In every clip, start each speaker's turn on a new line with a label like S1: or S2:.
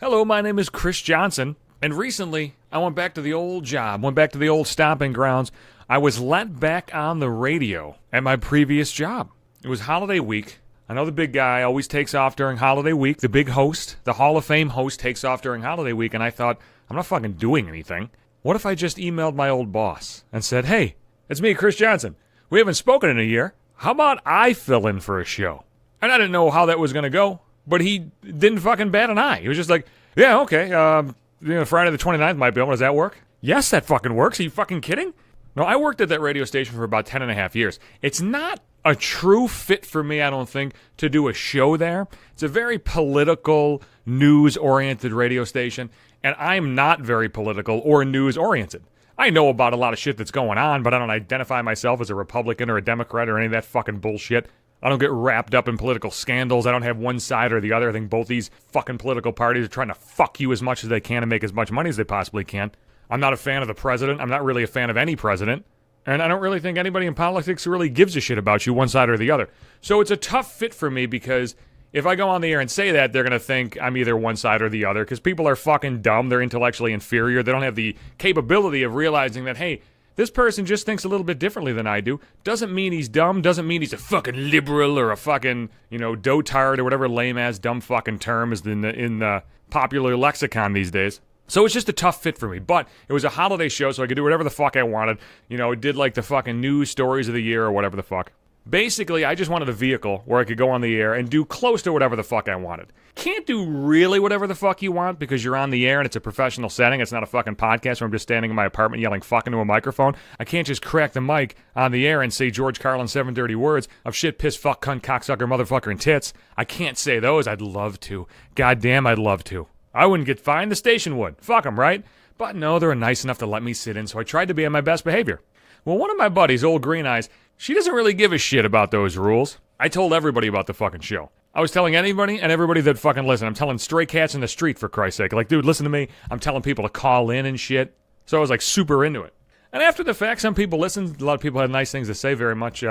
S1: Hello, my name is Chris Johnson, and recently I went back to the old job, went back to the old stomping grounds. I was let back on the radio at my previous job. It was holiday week. I know the big guy always takes off during holiday week. The big host, the Hall of Fame host, takes off during holiday week, and I thought, I'm not fucking doing anything. What if I just emailed my old boss and said, hey, it's me, Chris Johnson. We haven't spoken in a year. How about I fill in for a show? And I didn't know how that was going to go. But he didn't fucking bat an eye. He was just like, yeah, okay, Friday the 29th might be able. Does that work? Yes, that fucking works. Are you fucking kidding? No, I worked at that radio station for about 10 and a half years. It's not a true fit for me, I don't think, to do a show there. It's a very political, news-oriented radio station, and I'm not very political or news-oriented. I know about a lot of shit that's going on, but I don't identify myself as a Republican or a Democrat or any of that fucking bullshit. I don't get wrapped up in political scandals. I don't have one side or the other. I think both these fucking political parties are trying to fuck you as much as they can and make as much money as they possibly can. I'm not a fan of the president. I'm not really a fan of any president. And I don't really think anybody in politics really gives a shit about you one side or the other. So it's a tough fit for me because if I go on the air and say that, they're going to think I'm either one side or the other because people are fucking dumb. They're intellectually inferior. They don't have the capability of realizing that, hey, this person just thinks a little bit differently than I do. Doesn't mean he's dumb. Doesn't mean he's a fucking liberal or a fucking, dotard or whatever lame-ass dumb fucking term is in the popular lexicon these days. So it's just a tough fit for me. But it was a holiday show, so I could do whatever the fuck I wanted. It did like the fucking news stories of the year or whatever the fuck. Basically, I just wanted a vehicle where I could go on the air and do close to whatever the fuck I wanted. Can't do really whatever the fuck you want because you're on the air and it's a professional setting. It's not a fucking podcast where I'm just standing in my apartment yelling fuck into a microphone. I can't just crack the mic on the air and say George Carlin 7 dirty words of shit, piss, fuck, cunt, cocksucker, motherfucker, and tits. I can't say those. I'd love to. Goddamn, I'd love to. I wouldn't get fined. The station would. Fuck them, right? But no, they're nice enough to let me sit in, so I tried to be on my best behavior. Well, one of my buddies, old Green Eyes, she doesn't really give a shit about those rules. I told everybody about the fucking show. I was telling anybody and everybody that fucking listen. I'm telling stray cats in the street, for Christ's sake. Like, dude, listen to me. I'm telling people to call in and shit. So I was like super into it. And after the fact, some people listened. A lot of people had nice things to say. Very much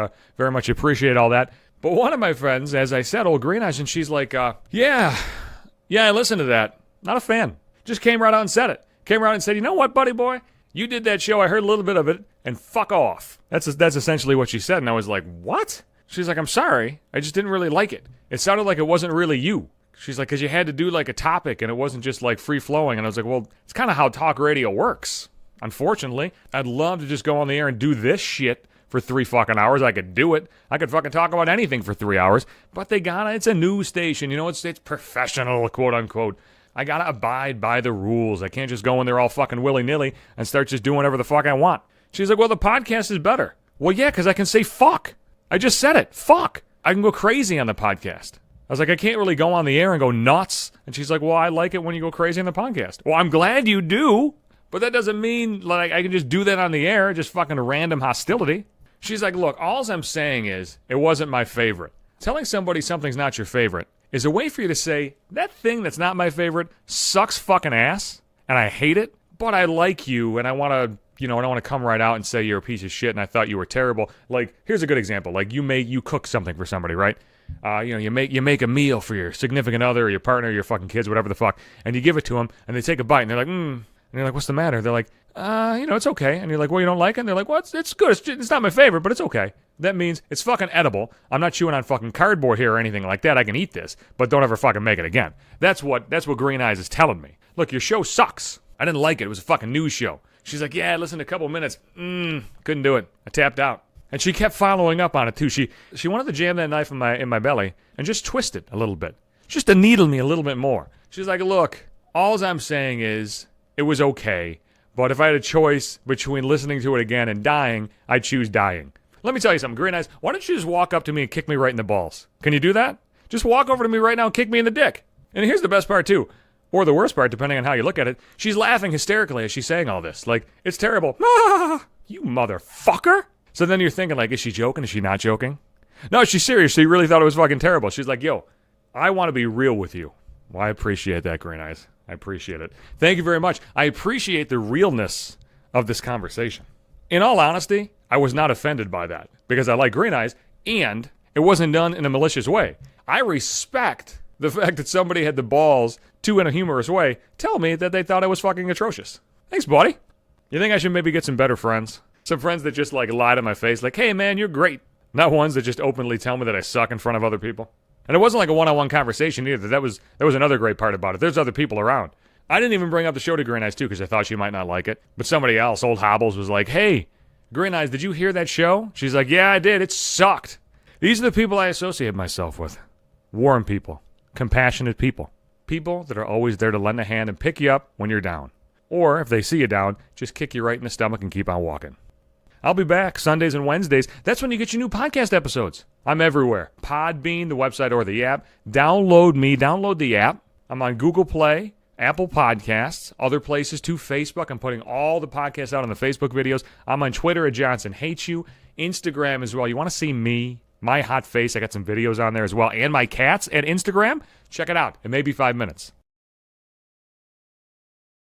S1: appreciate all that. But one of my friends, as I said, old Green Eyes, and she's like, yeah, I listened to that. Not a fan. Just came right out and said it. Came right out and said, you know what, buddy boy? You did that show. I heard a little bit of it. And fuck off. That's essentially what she said. And I was like, what? She's like, I'm sorry. I just didn't really like it. It sounded like it wasn't really you. She's like, because you had to do like a topic and it wasn't just like free flowing. And I was like, well, it's kind of how talk radio works. Unfortunately, I'd love to just go on the air and do this shit for 3 fucking hours. I could do it. I could fucking talk about anything for 3 hours. But it's a news station. It's professional, quote unquote. I gotta abide by the rules. I can't just go in there all fucking willy-nilly and start just doing whatever the fuck I want. She's like, well, the podcast is better. Well, yeah, because I can say fuck. I just said it. Fuck. I can go crazy on the podcast. I was like, I can't really go on the air and go nuts. And she's like, well, I like it when you go crazy on the podcast. Well, I'm glad you do. But that doesn't mean like I can just do that on the air, just fucking random hostility. She's like, look, all I'm saying is it wasn't my favorite. Telling somebody something's not your favorite is a way for you to say, that thing that's not my favorite sucks fucking ass, and I hate it, but I like you, and I want to, I don't want to come right out and say you're a piece of shit, and I thought you were terrible. Like, here's a good example. Like, you cook something for somebody, right? You make a meal for your significant other, or your partner, or your fucking kids, whatever the fuck, and you give it to them, and they take a bite, and they're like, and you're like, what's the matter? They're like, it's okay. And you're like, well, you don't like it? And they're like, well, it's good. It's not my favorite, but it's okay. That means it's fucking edible. I'm not chewing on fucking cardboard here or anything like that. I can eat this, but don't ever fucking make it again. That's what Green Eyes is telling me. Look, your show sucks. I didn't like it. It was a fucking news show. She's like, yeah, I listened to a couple minutes. Couldn't do it. I tapped out. And she kept following up on it too. She wanted to jam that knife in my belly and just twist it a little bit. Just to needle me a little bit more. She's like, look, all I'm saying is it was okay. But if I had a choice between listening to it again and dying, I'd choose dying. Let me tell you something, Green Eyes. Why don't you just walk up to me and kick me right in the balls? Can you do that? Just walk over to me right now and kick me in the dick. And here's the best part, too. Or the worst part, depending on how you look at it. She's laughing hysterically as she's saying all this. Like, it's terrible. Ah, you motherfucker. So then you're thinking, like, is she joking? Is she not joking? No, she's serious. She really thought it was fucking terrible. She's like, yo, I want to be real with you. Well, I appreciate that, Green Eyes. I appreciate it. Thank you very much. I appreciate the realness of this conversation. In all honesty, I was not offended by that because I like Green Eyes and it wasn't done in a malicious way. I respect the fact that somebody had the balls to, in a humorous way, tell me that they thought I was fucking atrocious. Thanks, buddy. You think I should maybe get some better friends? Some friends that just like lie to my face, like, hey man, you're great. Not ones that just openly tell me that I suck in front of other people. And it wasn't like a one-on-one conversation either. That was another great part about it. There's other people around. I didn't even bring up the show to Green Eyes too because I thought she might not like it. But somebody else, old Hobbles, was like, hey, Green Eyes, did you hear that show? She's like, yeah, I did. It sucked. These are the people I associate myself with. Warm people. Compassionate people. People that are always there to lend a hand and pick you up when you're down. Or, if they see you down, just kick you right in the stomach and keep on walking. I'll be back Sundays and Wednesdays. That's when you get your new podcast episodes. I'm everywhere. Podbean, the website, or the app. Download the app. I'm on Google Play, Apple Podcasts, other places too, Facebook. I'm putting all the podcasts out on the Facebook videos. I'm on Twitter at Johnson Hates You. Instagram as well. You want to see me, my hot face? I got some videos on there as well. And my cats at Instagram? Check it out. It may be 5 minutes.